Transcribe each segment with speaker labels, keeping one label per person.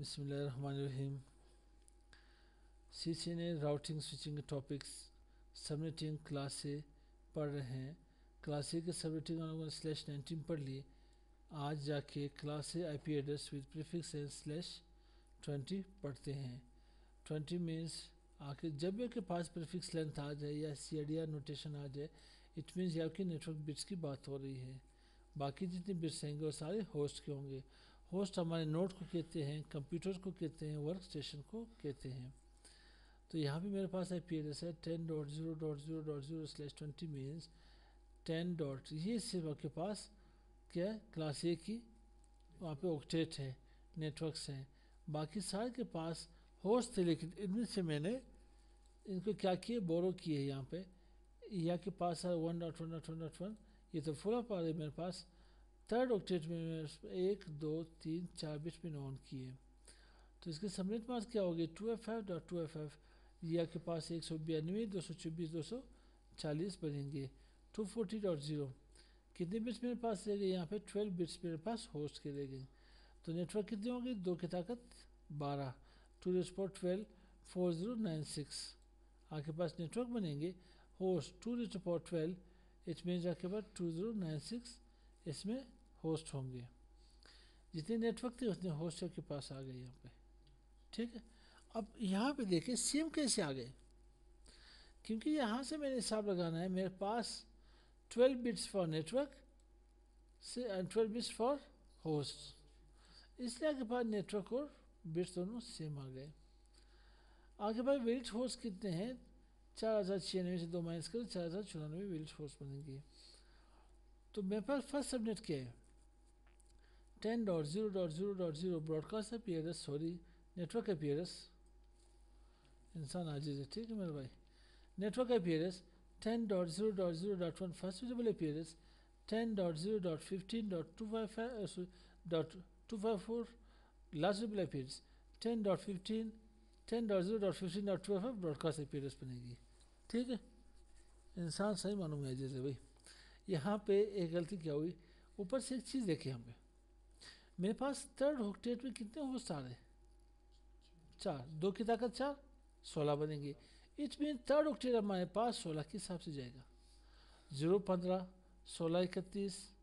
Speaker 1: बिस्मिल्लाहिर्रहमानिर्रहीम। CCNA routing switching के topics subnetting class से पढ़ रहे हैं। क्लास से के सबनेटिंग /19 पढ़ लिए। आज जाके क्लास से IP address with prefix and /20 पढ़ते हैं। 20 मीन्स आके जब भी आपके पास प्रीफिक्स लेंथ आ जाए या CIDR नोटेशन आ जाए, इट मीन्स ये आपकी नेटवर्क बिट्स की बात हो रही है। बाकी जितने बिट्स होंगे वो सारे होस्ट के होंगे। होस्ट हमारे नोड को कहते हैं, कंप्यूटर को कहते हैं, वर्क स्टेशन को कहते हैं। तो यहाँ पे मेरे पास IP एड्रेस है 10.0.0.0/20 मीन्स 10 डॉट, ये सिर्फ आपके पास क्या है, क्लास A की वहाँ पे ऑक्टेट है, नेटवर्क्स हैं। बाकी सारे के पास होस्ट थे, लेकिन इनमें से मैंने इनको क्या किए, बोरो किए। यहाँ पे यहाँ के पास है 1.1.1.1, ये तो फुल अप आ रही है मेरे पास। थर्ड ऑक्टेट में 1 2 3 4 बिट्स में ऑन किए। तो इसके सबनेट मास्क क्या होगी, 2FF.2FF। ये आपके पास 192.224.240 बनेंगे। 240.0 कितने बिट्स मेरे पास रह गए, यहाँ पे 12 बिट्स मेरे पास होस्ट के रह गए। तो नेटवर्क कितने होंगे, 2 की ताकत 12, 2^12 4096 आपके पास नेटवर्क बनेंगे। होस्ट 2^12, इट मीन्स आपके पास 2096 इसमें होस्ट होंगे। जितने नेटवर्क थे उतने होस्ट आपके पास आ गए यहाँ पे, ठीक है। अब यहाँ पे देखिए सेम कैसे आ गए, क्योंकि यहाँ से मैंने हिसाब लगाना है। मेरे पास 12 बिट्स फॉर नेटवर्क से एंड 12 बिट्स फॉर होस्ट, इसलिए आपके पास नेटवर्क और बिट्स दोनों सेम आ गए। आपके पास वेलिड होस्ट कितने हैं, 4096 से 2 माइनस कर 4094 वेलिड होस्ट बनेंगे। तो मेरे पास फर्स्ट सबनेट क्या है, 10.0.0.0 broadcast IP address, sorry network IP address, इंसान आजिज है, ठीक है मेरे भाई। Network IP address 10.0.0.1 first suitable IP address, 10.0.15.254 last suitable IP address, 10.0.15.255 broadcast IP address बनेगी, ठीक है। इंसान सही मालूम है जैसे भाई। यहाँ पे एक गलती क्या हुई, ऊपर से एक चीज़ देखिए, यहाँ पे मेरे पास थर्ड ऑक्टेट में कितने होस्ट आ रहे, 4, 2 की ताकत 4, 16 बनेंगे। इट मीन थर्ड ऑक्टेट हमारे पास 16 के हिसाब से जाएगा। 0 15 16 31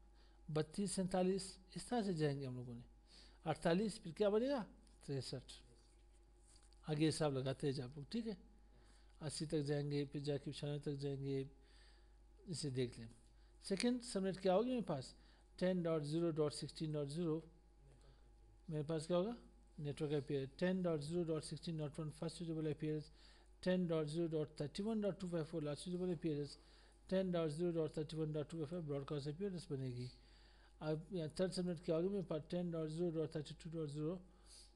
Speaker 1: 32 47 इस तरह से जाएंगे हम लोगों ने। 48 फिर क्या बनेगा, 63। आगे हिसाब लगाते हैं आप लोग, ठीक है। 80 तक जाएंगे, फिर जाके 96 तक जाएंगे, इसे देख लें। सेकेंड सबनेट क्या होगी मेरे पास, 10.0.16.0 मेरे पास क्या होगा, नेटवर्क IP है 10.0.16.1 first suitable IP address, 10.0.31.254 last suitable IP address, 10.0.31.255 broadcast IP address बनेगी। अब यहाँ थर्ड सबनेट क्या होगी मेरे पास, 10.0.32.0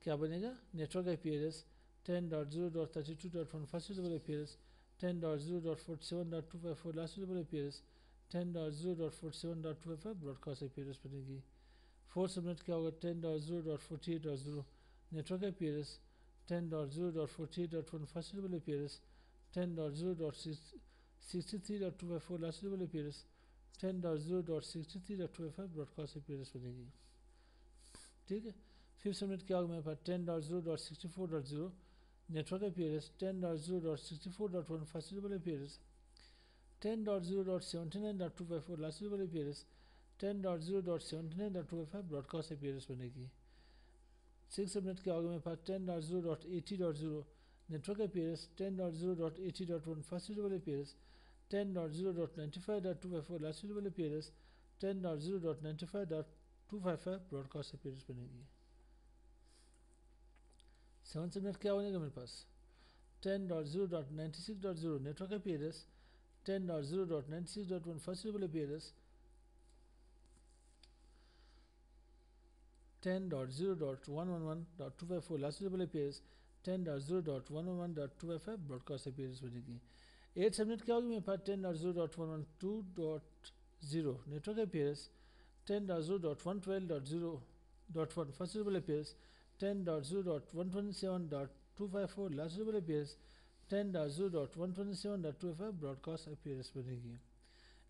Speaker 1: क्या बनेगा, network IP address, 10.0.32.1 first suitable IP address, 10.0.47.254 last suitable IP address, 10.0.47.255 broadcast IP address बनेगी। फोर्थ सबनेट क्या होगा, 10.0.48.0 network IP address, 10.0.48.1 first suitable IP address, 10.0.63.254 last suitable IP address, 10.0.63.255 broadcast IP address बनेगी, ठीक है। फिफ्थ सबनेट क्या होगा मेरे पास, 10.0.64.0 network IP address, 10.0.64.1 first suitable IP address, 10.0.79.254 last suitable IP address, 10.0.79.255 broadcast IP address बनेगी। Six subnet क्या होगा मेरे पास, 10.0.80.0 network IP address, 10.0.80.1 first suitable IP address, 10.0.95.254 last suitable IP address, 10.0.95.255 broadcast IP address बनेगी। Seven subnet क्या होगा मेरे पास, 10.0.96.0 network IP address, 10.0.96.1 first suitable IP address, 10.0.111.254 last suitable IP address, 10.0.111.255 broadcast IP address बनेगी। Eight subnet क्या होगी मेरे पास, 10.0.112.0 network IP address, 10.0.112.0.1 first suitable IP address, 10.0.127.254 last suitable IP address, 10.0.127.255 broadcast IP address बनेगी।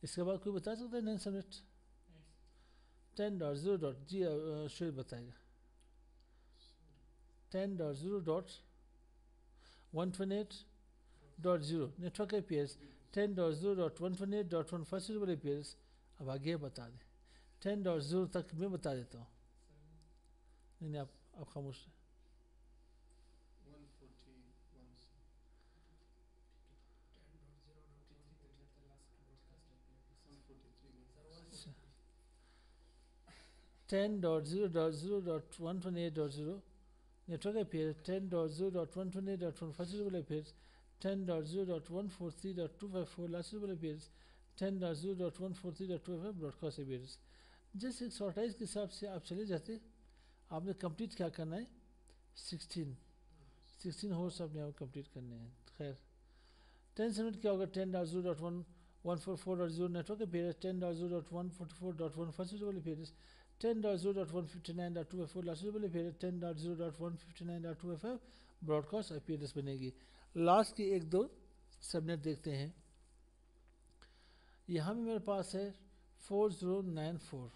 Speaker 1: इसके बाद कोई बता सकता है नाइन सबनेट, 10.0. जी शोएब बताएगा। 10.0.128.0 network APS 10.0.128.1 first readable APS. अब आगे बता दें 10.0 तक मैं बता देता हूँ। नहीं आप खामोश हैं। 10.0.128.0 network appears 10.0.128.1 first readable appears 10.0.143.254 last readable appears 10.0.143.255 broadcast appears। जैसे एक शॉर्टाइज के हिसाब से आप चले जाते, आपने कंप्लीट क्या करना है 16 होस्ट आपने यहाँ कंप्लीट करने हैं। खैर 10 सबमिट क्या होगा 10.0.144.0 network appears 10.0.144.1 first readable appears 10.0.159.254 last readable appears 10.0.159.255 broadcast appears बनेगी। लास्ट की एक दो सबनेट देखते हैं। यहाँ में मेरे पास है 4094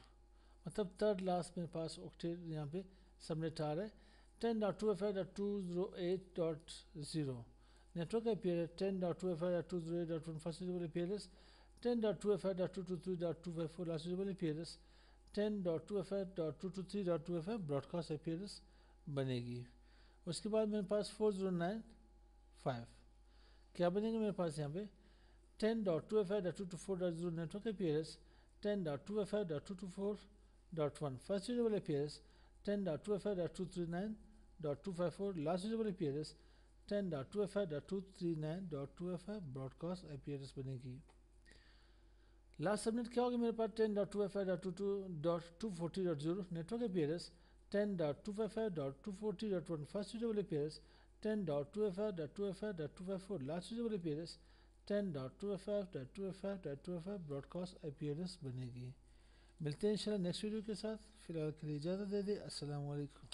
Speaker 1: मतलब थर्ड लास्ट मेरे पास ऑक्टेट यहाँ पे सबनेट आ रहा है 10.255.208.0 network appears 10.255.208.1 first readable appears 10.255.223.254 last readable appears 10.255.223.255 broadcast appears बनेगी। उसके बाद मेरे पास 4095 क्या बनेगा मेरे पास यहाँ पे 10.255.224.0 network appears 10.255.224.1 first readable appears 10.255.239.254 last readable appears 10.255.239.255 broadcast appears बनेगी। लास्ट सबनेट क्या होगा मेरे पास 10.255.240.0 network appears 10.255.240.1 first readable appears 10.255.255.254 last readable appears 10.255.255.255 broadcast appears बनेगी। मिलते हैं इंशाल्लाह नेक्स्ट वीडियो के साथ। फिलहाल के लिए इजाज़त दे दें। अस्सलाम वालेकुम।